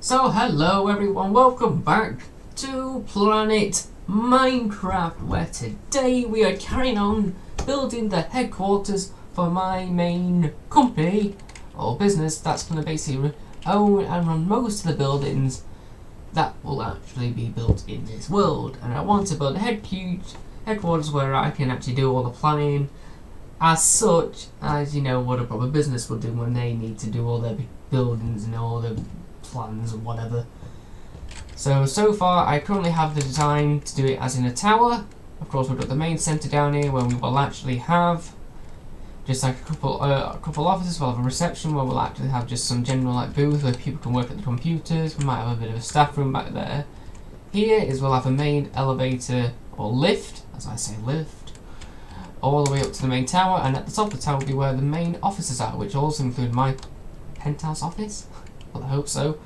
So hello everyone, welcome back to Planet Minecraft, where today we are carrying on building the headquarters for my main company or business that's going to basically own and run most of the buildings that will actually be built in this world. And I want to build a headquarters where I can actually do all the planning as such as, you know, what a proper business would do when they need to do all their buildings and all the plans and whatever. So far I currently have the design to do it as in a tower. Of course, we've got the main centre down here where we will actually have just like a couple offices. We'll have a reception where we'll actually have just some general like booth where people can work at the computers. We might have a bit of a staff room back there. Here is we'll have a main elevator or lift, as I say lift, all the way up to the main tower, and at the top of the tower will be where the main offices are, which also include my penthouse office. Well, I hope so.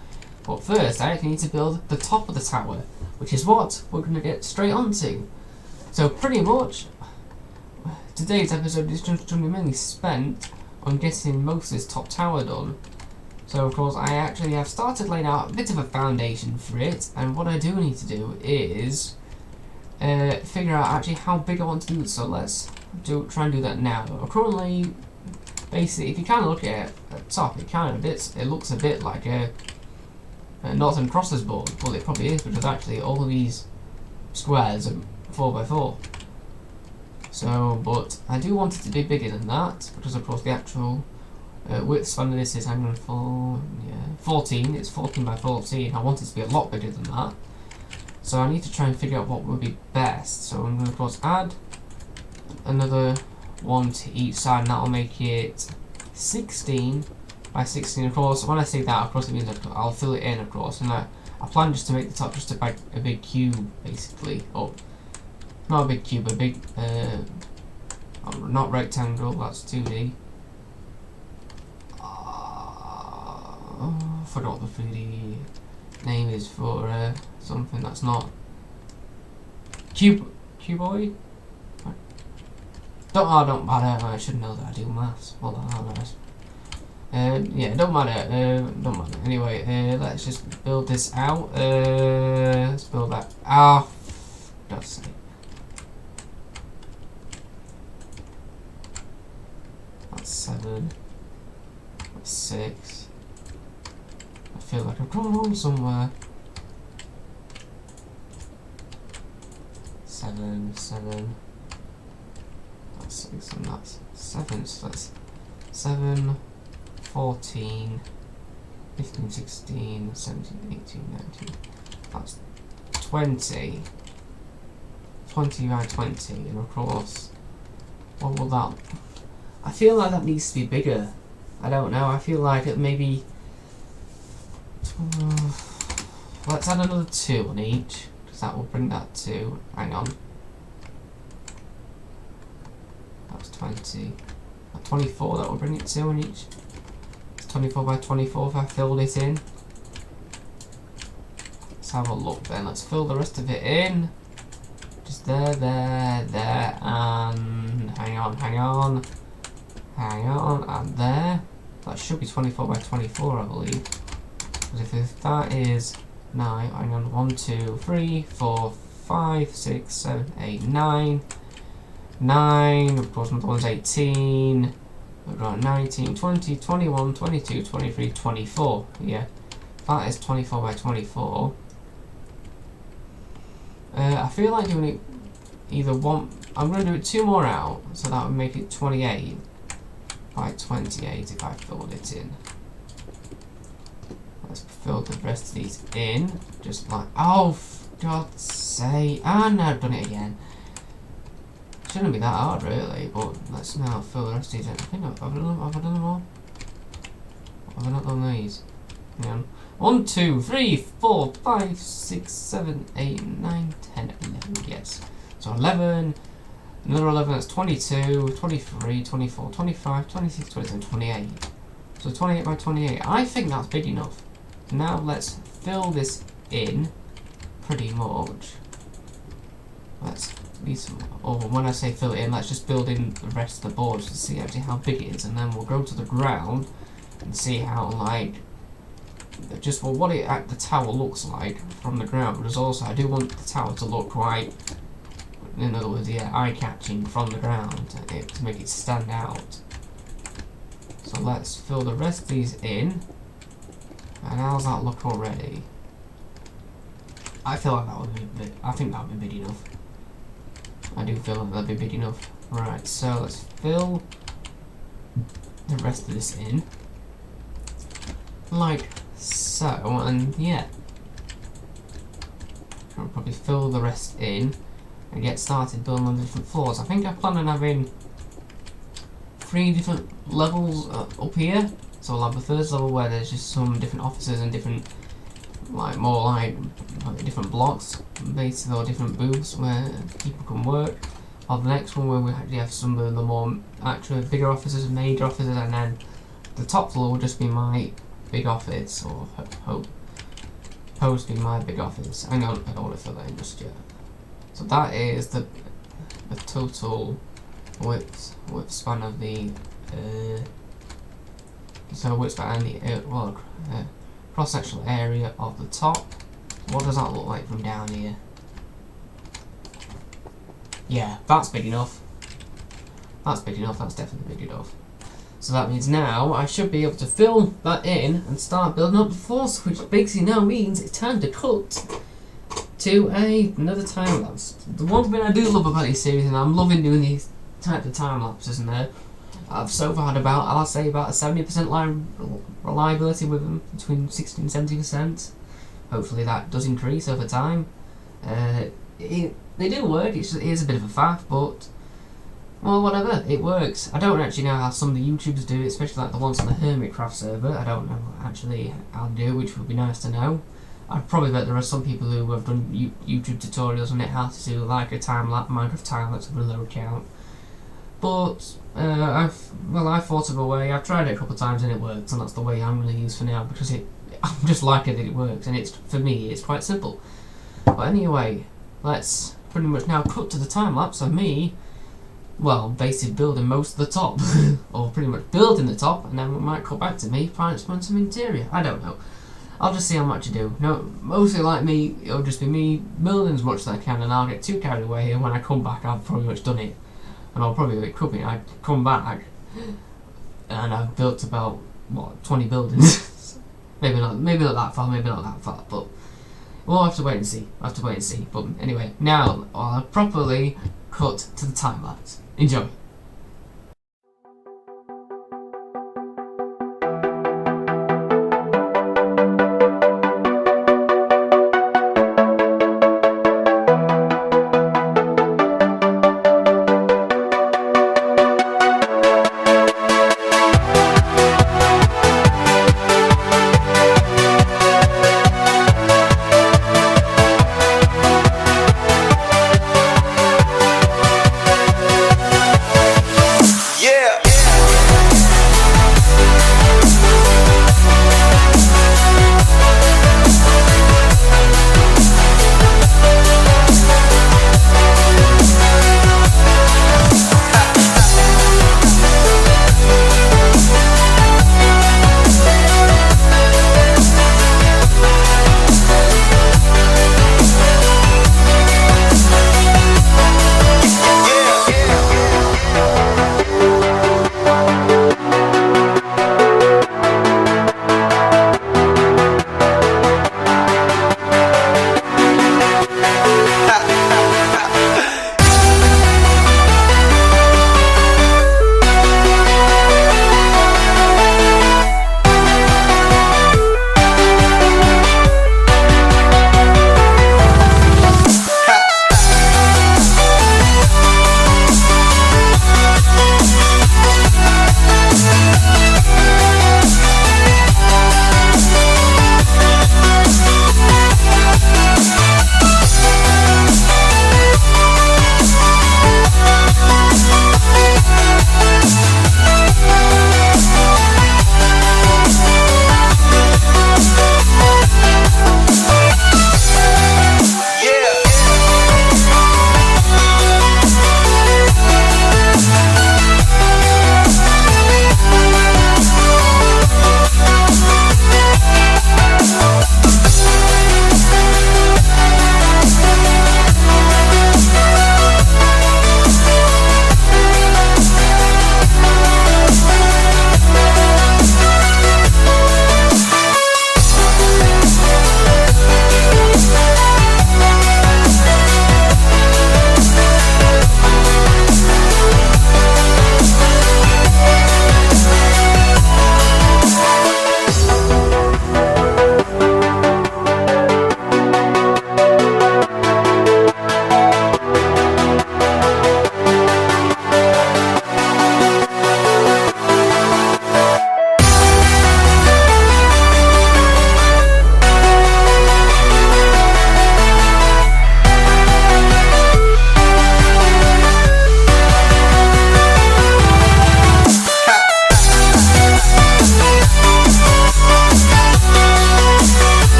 But first, I actually need to build the top of the tower, which is what we're going to get straight onto. So pretty much, today's episode is just going to be mainly spent on getting most of this top tower done. So of course, I actually have started laying out a bit of a foundation for it, and what I do need to do is figure out actually how big I want to do it. So let's try and do that now. Currently, basically, if you kind of look at it at the top, it looks a bit like a noughts and crosses board. Well, it probably is, because actually all of these squares are 4x4. So, but I do want it to be bigger than that, because of course the actual width span of this is 14. It's 14 by 14. I want it to be a lot bigger than that. So I need to try and figure out what would be best. So I'm going to of course add another one to each side, and that'll make it 16 by 16. Of course, when I say that, of course it means I'll fill it in, of course, and I plan just to make the top just a big cube, basically. Oh, not a big cube, a big not rectangle, that's 2D. Forgot the 3D name is for something that's not cuboid. Don't matter. I should know that I do maths. Well, yeah, don't matter. Anyway, let's just build this out. Let's build that. Ah, God's sake. That's 7. That's 6. I feel like I've gone wrong somewhere. 7. That's 6, and that's 7. So that's 7, 14, 15, 16, 17, 18, 19. That's 20. 20 by 20, and of course, what will that? I feel like that needs to be bigger. I don't know. I feel like it maybe. Let's add another 2 on each, because that will bring that to. Hang on. That was 20. At 24, that will bring it 2 on each. 24 by 24 if I filled it in. Let's have a look then. Let's fill the rest of it in. Just there, and hang on, and there. That should be 24 by 24, I believe. Because if that is 9, hang on, 1, 2, 3, 4, 5, 6, 7, 8, 9. 9, of course, another one's 18. We've got 19, 20, 21, 22, 23, 24. Yeah, that is 24 by 24. I feel like doing it either one. I'm going to do it 2 more out, so that would make it 28 by 28 if I filled it in. Let's fill the rest of these in, just like. Oh, for God's sake! Ah, no, I've done it again. Shouldn't be that hard, really, but let's now fill the rest of these in. I think I've done them all. Have I not done these? Hang on. 1, 2, 3, 4, 5, 6, 7, 8, 9, 10, 11. Yes. So 11. Another 11. That's 22, 23, 24, 25, 26, 27, 28. So 28 by 28. I think that's big enough. Now let's fill this in pretty much. Let's. Or when I say fill it in, let's just build in the rest of the boards to see actually how big it is, and then we'll go to the ground and see how like the just for what the tower looks like from the ground, but also I do want the tower to look quite, in other words, yeah, eye-catching from the ground to make it stand out. So let's fill the rest of these in. And how's that look already? I feel like that would be I think that would be big enough. I do feel like that'd be big enough. Right, so let's fill the rest of this in. Like so, and yeah. I'll probably fill the rest in and get started building on the different floors. I think I plan on having 3 different levels up here. So we'll have the first level where there's just some different offices and different, more like different blocks, basically, or different booths where people can work. Or the next one where we actually have some of the more actual bigger offices, major offices, and then the top floor will just be my big office, or supposed to be my big office. Hang on, I don't want to fill that in just yet. So that is the total width span of the width span and the cross-sectional area of the top. What does that look like from down here? Yeah, that's big enough. That's big enough. That's definitely big enough. So that means now I should be able to fill that in and start building up the floors, which basically now means it's time to cut to another time lapse. The one thing I do love about this series, and I'm loving doing these types of time lapses, and I've so far had I'll say about a 70% reliability with them, between 60 and 70%. Hopefully that does increase over time. They do work. It is a bit of a faff, but well, whatever, it works. I don't actually know how some of the YouTubers do it, especially like the ones on the MineCRAFT server. I don't know actually how to do it, which would be nice to know. I probably bet there are some people who have done YouTube tutorials on it, how to do like a Minecraft time lapse with a load count. But I thought of a way. I've tried it a couple of times and it works, and that's the way I'm going to use for now, because I'm just liking that it works, and for me it's quite simple. But anyway, let's pretty much now cut to the time lapse of me, well, basically building most of the top, or pretty much building the top, and then we might cut back to me trying to find some interior. I don't know. I'll just see how much I do. No, mostly like me, it'll just be me building as much as I can, and I'll get too carried away, and when I come back I've pretty much done it. And I'd come back and I've built about 20 buildings. maybe not that far, but we'll have to wait and see. But anyway, now I'll properly cut to the time lapse. Enjoy.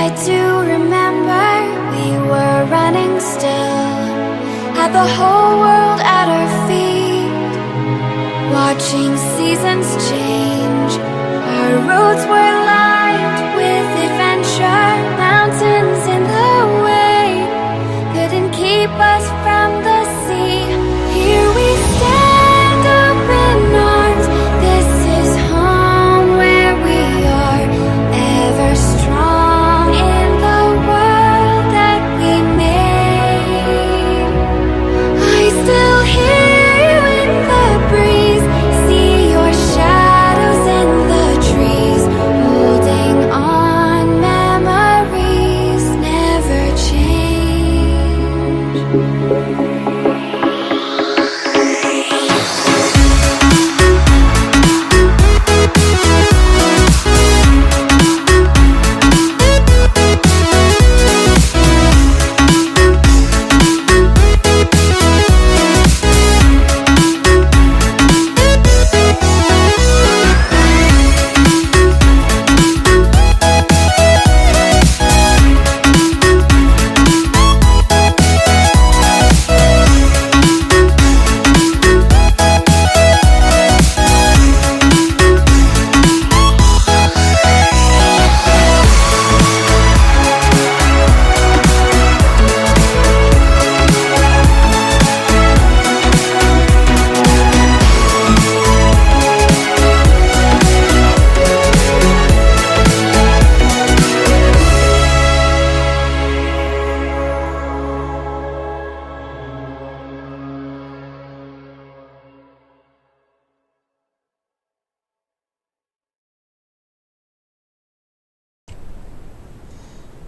I do remember we were running still, had the whole world at our feet, watching seasons change. Our roads were lined with adventure, mountains in the way couldn't keep us from the sea. Here we stand, open arms. This is home where we are, ever strong in the world that we made. I still hear you in the breeze, see your shadows in the trees, holding on. Memories never change.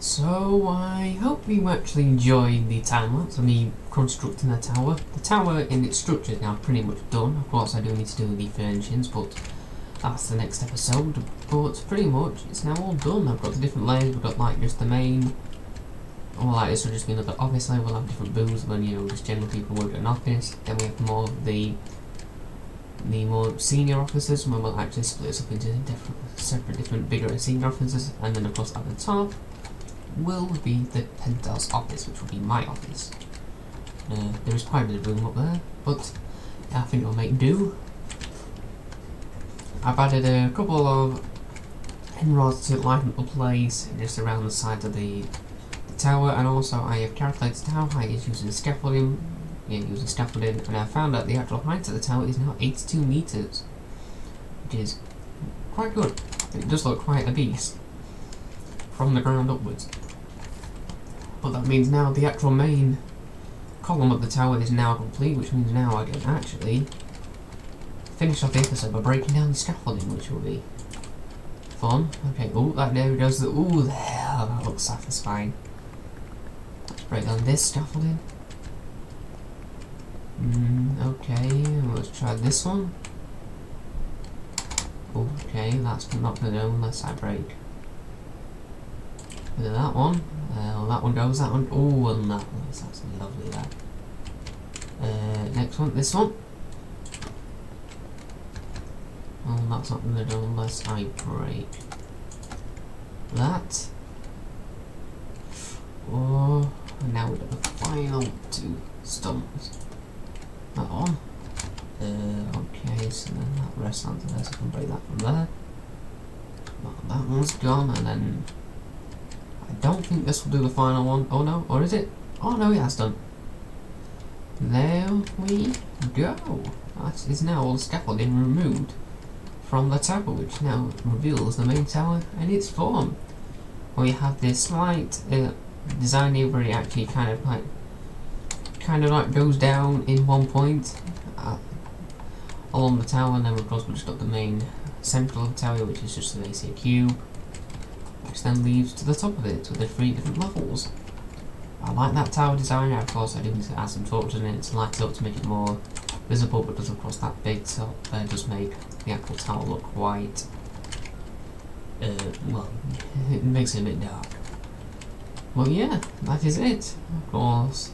So I hope you actually enjoyed the time lapse of me constructing the tower. The tower in its structure is now pretty much done. Of course I do need to do the furnishings, but that's the next episode. But pretty much it's now all done. I've got the different layers. We've got like just the main, all like this will just be another office layer. We'll have different booths when, you know, just general people work in an office. Then we have more of the more senior officers, when we'll actually split us up into different bigger and senior officers. And then of course at the top will be the penthouse office, which will be my office. There is quite a bit of room up there, but I think I'll make do. I've added a couple of end rods to lighten up the place just around the side of the tower, and also I have calculated how high it is using scaffolding. And I found out the actual height of the tower is now 82 meters, which is quite good. It does look quite a beast from the ground upwards. But that means now the actual main column of the tower is now complete, which means now I can actually finish off the episode by breaking down the scaffolding, which will be fun. Okay, oh, that there goes the, ooh, there, that looks satisfying. Let's break down this scaffolding. Okay, let's try this one. Okay, that's not gonna do unless I break. That one. That one goes, that one. Oh, and that one. That's lovely, that. Next one, this one. Oh, that's not going to do unless I break that. Oh, and now we've got the final two stumps. That one. Okay, so then that rests onto there, so I can break that from there. Well, that one's gone, and then I don't think this will do the final one. Oh no, or is it? Oh no, it has done. There we go. That is now all the scaffolding removed from the tower, which now reveals the main tower and its form. We have this slight design here where it actually kind of like goes down in one point along the tower, and then of course we just got the main central of the tower, which is just basically a cube, which then leads to the top of it with the 3 different levels. I like that tower design. Of course I do need to add some torches in it to light it up to make it more visible, because of course that big top there does make the actual tower look quite well, it makes it a bit dark. Well, yeah, that is it. Of course,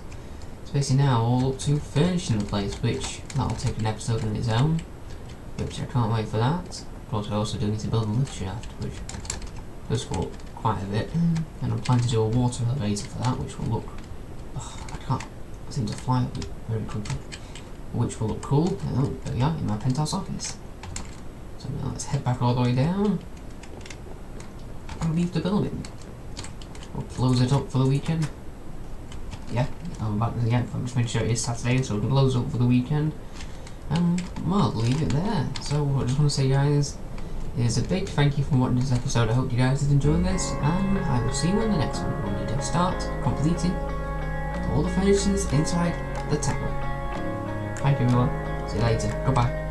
it's basically now all up to furnishing the place, which that'll take an episode on its own, which I can't wait for that. Of course, I also do need to build a lift shaft, which does quite quite a bit, and I'm planning to do a water elevator for that, which will look... I can't seem to fly up it very quickly. Which will look cool. Oh, there we are, in my penthouse office. So now let's head back all the way down and leave the building. We'll close it up for the weekend. Yeah, I'm back again. I'm just making sure it is Saturday, so we'll close up for the weekend. And, well, leave it there. So, I just want to say, guys, is a big thank you for watching this episode. I hope you guys did enjoy this, and I will see you in the next one when we start completing all the furnishings inside the tower. Thank you, everyone. See you later. Goodbye.